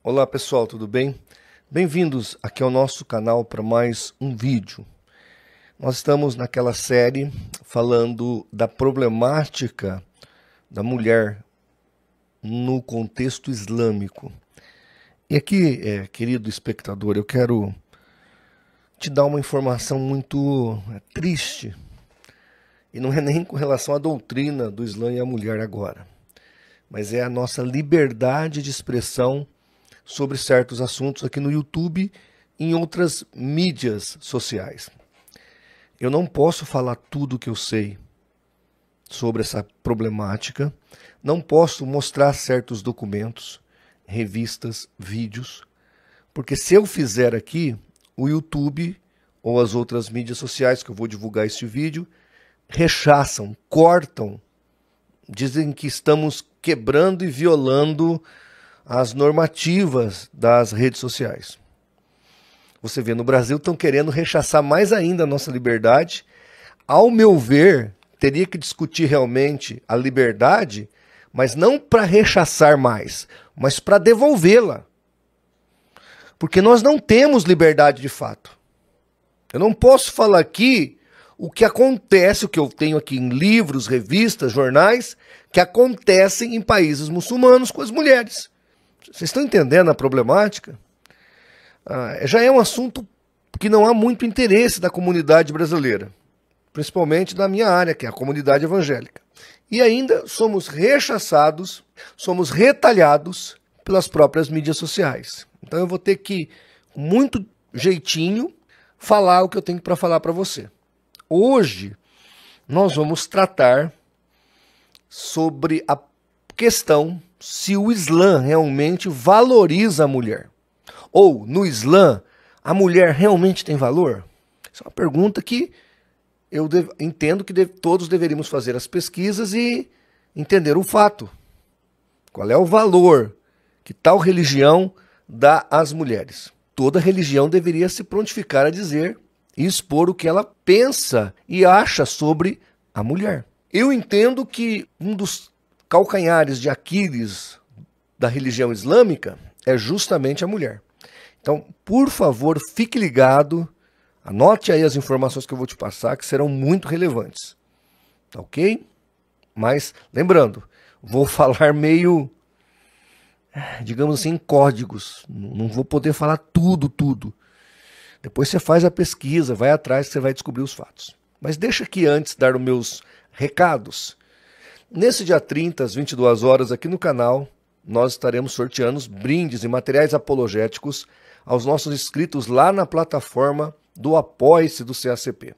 Olá pessoal, tudo bem? Bem-vindos aqui ao nosso canal para mais um vídeo. Nós estamos naquela série falando da problemática da mulher no contexto islâmico. E aqui, querido espectador, eu quero te dar uma informação muito triste. E não é nem com relação à doutrina do Islã e à mulher agora, mas é a nossa liberdade de expressão sobre certos assuntos aqui no YouTube e em outras mídias sociais. Eu não posso falar tudo o que eu sei sobre essa problemática, não posso mostrar certos documentos, revistas, vídeos, porque se eu fizer aqui, o YouTube ou as outras mídias sociais que eu vou divulgar este vídeo, rechaçam, cortam, dizem que estamos quebrando e violando as normativas das redes sociais. Você vê, no Brasil estão querendo rechaçar mais ainda a nossa liberdade. Ao meu ver, teria que discutir realmente a liberdade, mas não para rechaçar mais, mas para devolvê-la. Porque nós não temos liberdade de fato. Eu não posso falar aqui o que acontece, o que eu tenho aqui em livros, revistas, jornais, que acontecem em países muçulmanos com as mulheres. Vocês estão entendendo a problemática? Já é um assunto que não há muito interesse da comunidade brasileira, principalmente da minha área, que é a comunidade evangélica. E ainda somos rechaçados, somos retalhados pelas próprias mídias sociais. Então eu vou ter que, com muito jeitinho, falar o que eu tenho para falar para você. Hoje nós vamos tratar sobre a questão se o Islã realmente valoriza a mulher. Ou, no Islã, a mulher realmente tem valor? Essa é uma pergunta que eu entendo que todos deveríamos fazer as pesquisas e entender o fato. Qual é o valor que tal religião dá às mulheres? Toda religião deveria se prontificar a dizer e expor o que ela pensa e acha sobre a mulher. Eu entendo que um dos calcanhares de Aquiles da religião islâmica é justamente a mulher. Então, por favor, fique ligado, anote aí as informações que eu vou te passar, que serão muito relevantes. Tá ok? Mas, lembrando, vou falar meio, digamos assim, em códigos. Não vou poder falar tudo. Depois você faz a pesquisa, vai atrás que você vai descobrir os fatos. Mas deixa aqui antes dar os meus recados. Nesse dia 30, às 22 horas, aqui no canal, nós estaremos sorteando brindes e materiais apologéticos aos nossos inscritos lá na plataforma do Apoie-se do CACP.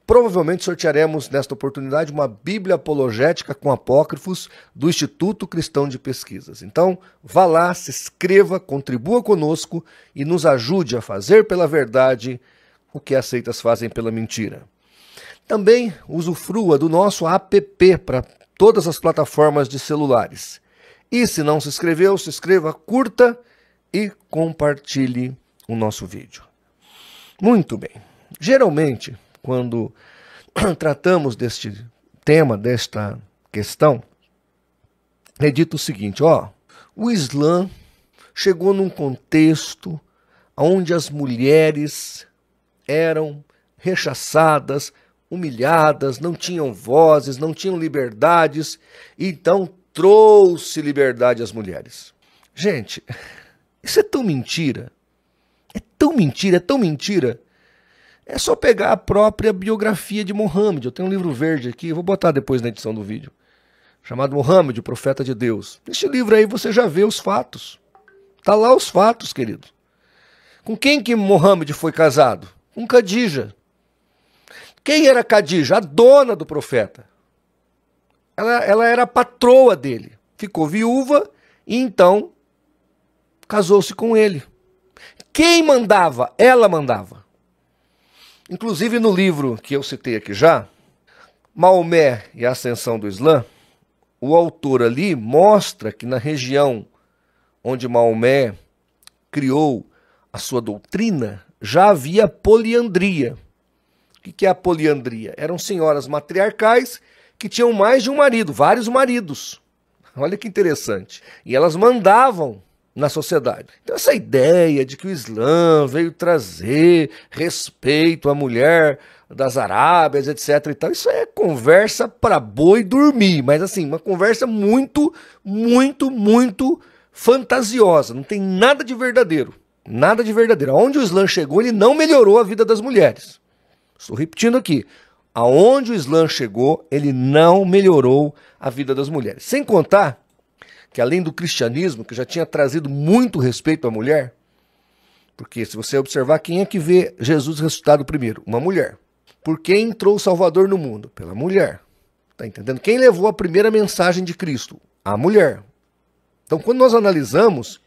Provavelmente sortearemos nesta oportunidade uma Bíblia apologética com apócrifos do Instituto Cristão de Pesquisas. Então, vá lá, se inscreva, contribua conosco e nos ajude a fazer pela verdade o que as seitas fazem pela mentira. Também usufrua do nosso app para todas as plataformas de celulares. E se não se inscreveu, se inscreva, curta e compartilhe o nosso vídeo. Muito bem. Geralmente, quando tratamos deste tema, desta questão, é dito o seguinte, o Islã chegou num contexto onde as mulheres eram rechaçadas, humilhadas, não tinham vozes, não tinham liberdades, então trouxe liberdade às mulheres. Gente, isso é tão mentira, é tão mentira. É só pegar a própria biografia de Mohammed. Eu tenho um livro verde aqui, eu vou botar depois na edição do vídeo, chamado Mohammed, o Profeta de Deus. Neste livro aí você já vê os fatos. Tá lá os fatos, querido. Com quem que Mohammed foi casado? Com Khadija. Quem era Khadija? A dona do profeta. Ela era a patroa dele. Ficou viúva e então casou-se com ele. Quem mandava? Ela mandava. Inclusive no livro que eu citei aqui já, Maomé e a Ascensão do Islã, o autor ali mostra que na região onde Maomé criou a sua doutrina, já havia poliandria. O que é a poliandria? Eram senhoras matriarcais que tinham mais de um marido, vários maridos. Olha que interessante. E elas mandavam na sociedade. Então essa ideia de que o Islã veio trazer respeito à mulher das Arábias, etc. e tal, isso é conversa para boi dormir, mas assim, uma conversa muito fantasiosa, não tem nada de verdadeiro. Nada de verdadeiro. Aonde o Islã chegou, ele não melhorou a vida das mulheres. Estou repetindo aqui. Aonde o Islã chegou, ele não melhorou a vida das mulheres. Sem contar que além do cristianismo, que já tinha trazido muito respeito à mulher, porque se você observar, quem é que vê Jesus ressuscitado primeiro? Uma mulher. Por quem entrou o Salvador no mundo? Pela mulher. Tá entendendo? Quem levou a primeira mensagem de Cristo? A mulher. Então, quando nós analisamos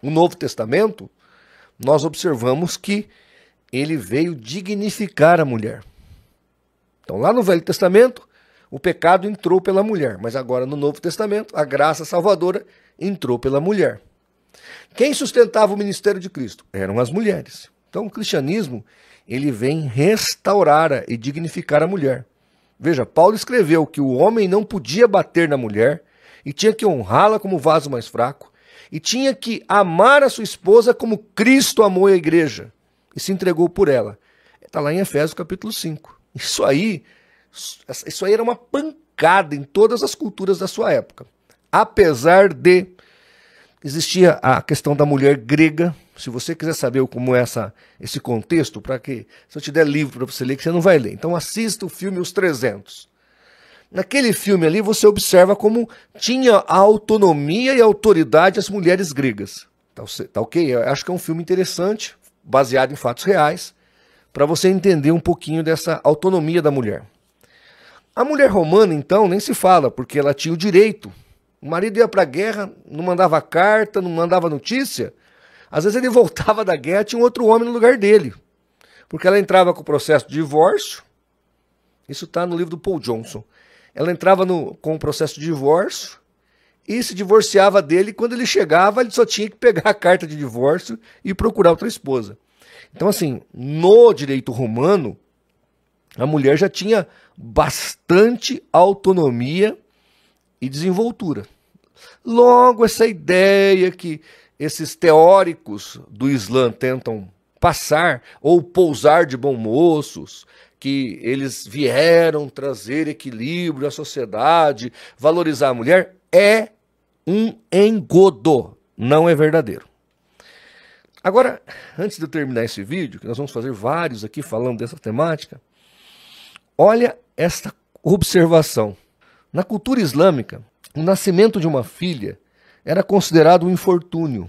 o Novo Testamento, nós observamos que ele veio dignificar a mulher. Então, lá no Velho Testamento, o pecado entrou pela mulher, mas agora no Novo Testamento, a graça salvadora entrou pela mulher. Quem sustentava o ministério de Cristo? Eram as mulheres. Então, o cristianismo, ele vem restaurar e dignificar a mulher. Veja, Paulo escreveu que o homem não podia bater na mulher e tinha que honrá-la como vaso mais fraco e tinha que amar a sua esposa como Cristo amou a igreja e se entregou por ela. Está lá em Efésios capítulo 5. Isso aí era uma pancada em todas as culturas da sua época. Apesar de existia a questão da mulher grega. Se você quiser saber como é esse contexto, para que se eu te der livro para você ler, que você não vai ler. Então assista o filme Os 300. Naquele filme ali você observa como tinha a autonomia e a autoridade as mulheres gregas. Tá ok? Eu acho que é um filme interessante, baseado em fatos reais, para você entender um pouquinho dessa autonomia da mulher. A mulher romana, então, nem se fala, porque ela tinha o direito. O marido ia para a guerra, não mandava carta, não mandava notícia. Às vezes ele voltava da guerra, tinha um outro homem no lugar dele. Porque ela entrava com o processo de divórcio. Isso está no livro do Paul Johnson. Ela entrava com o processo de divórcio e se divorciava dele. Quando ele chegava, ele só tinha que pegar a carta de divórcio e procurar outra esposa. Então, assim, no direito romano, a mulher já tinha bastante autonomia e desenvoltura. Logo, essa ideia que esses teóricos do Islã tentam passar ou pousar de bons moços, que eles vieram trazer equilíbrio à sociedade, valorizar a mulher, é um engodo, não é verdadeiro. Agora, antes de eu terminar esse vídeo, que nós vamos fazer vários aqui falando dessa temática, olha esta observação. Na cultura islâmica, o nascimento de uma filha era considerado um infortúnio.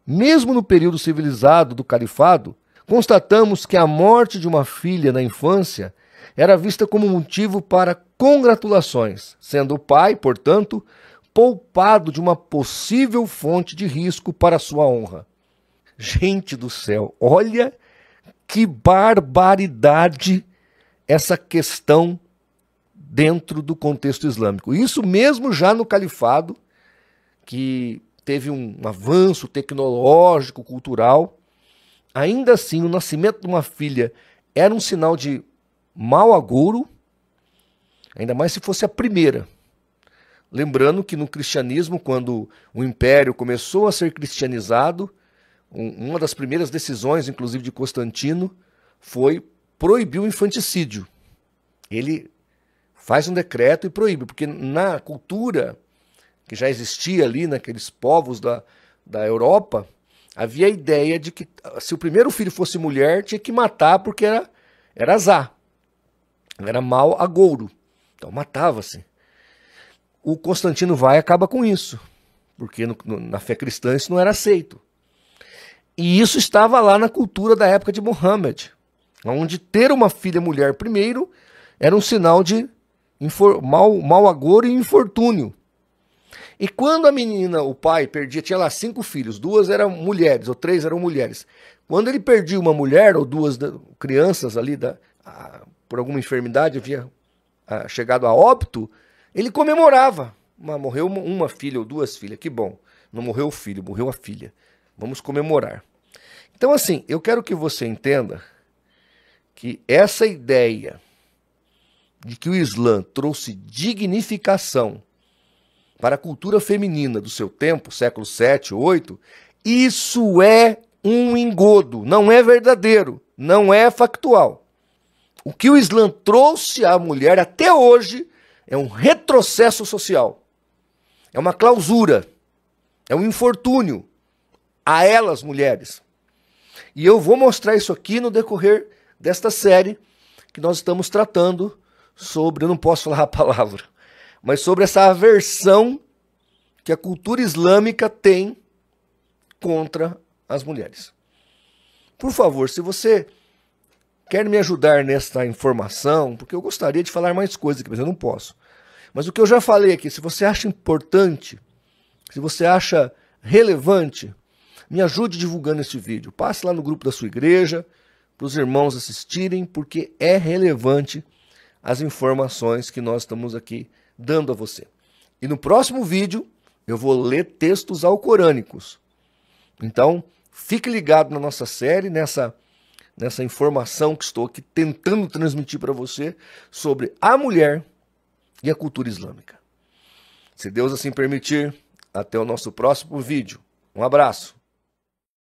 Mesmo no período civilizado do califado, constatamos que a morte de uma filha na infância era vista como motivo para congratulações, sendo o pai, portanto, poupado de uma possível fonte de risco para sua honra. Gente do céu, olha que barbaridade essa questão dentro do contexto islâmico. Isso mesmo já no califado, que teve um avanço tecnológico, cultural, ainda assim o nascimento de uma filha era um sinal de mau agouro, ainda mais se fosse a primeira. Lembrando que no cristianismo, quando o império começou a ser cristianizado, uma das primeiras decisões, inclusive de Constantino, foi proibir o infanticídio. Ele faz um decreto e proíbe, porque na cultura que já existia ali naqueles povos da Europa, havia a ideia de que se o primeiro filho fosse mulher, tinha que matar porque era azar, era mau agouro, então matava-se. O Constantino vai e acaba com isso, porque na fé cristã isso não era aceito. E isso estava lá na cultura da época de Mohammed, onde ter uma filha mulher primeiro era um sinal de mau agouro e infortúnio. E quando a menina, o pai, perdia, tinha lá 5 filhos, 2 eram mulheres, ou 3 eram mulheres. Quando ele perdia uma mulher ou 2 crianças ali, por alguma enfermidade, havia chegado a óbito, ele comemorava. Morreu uma filha ou 2 filhas, que bom. Não morreu o filho, morreu a filha. Vamos comemorar. Então, assim, eu quero que você entenda que essa ideia de que o Islã trouxe dignificação para a cultura feminina do seu tempo, século 7, 8, isso é um engodo, não é verdadeiro, não é factual. O que o Islã trouxe à mulher até hoje é um retrocesso social, é uma clausura, é um infortúnio a elas, mulheres. E eu vou mostrar isso aqui no decorrer desta série que nós estamos tratando sobre, eu não posso falar a palavra, mas sobre essa aversão que a cultura islâmica tem contra as mulheres. Por favor, se você quer me ajudar nesta informação, porque eu gostaria de falar mais coisas aqui, mas eu não posso. Mas o que eu já falei aqui, se você acha importante, se você acha relevante, me ajude divulgando este vídeo. Passe lá no grupo da sua igreja, para os irmãos assistirem, porque é relevante as informações que nós estamos aqui dando a você. E no próximo vídeo, eu vou ler textos alcorânicos. Então, fique ligado na nossa série, nessa informação que estou aqui tentando transmitir para você sobre a mulher e a cultura islâmica. Se Deus assim permitir, até o nosso próximo vídeo. Um abraço.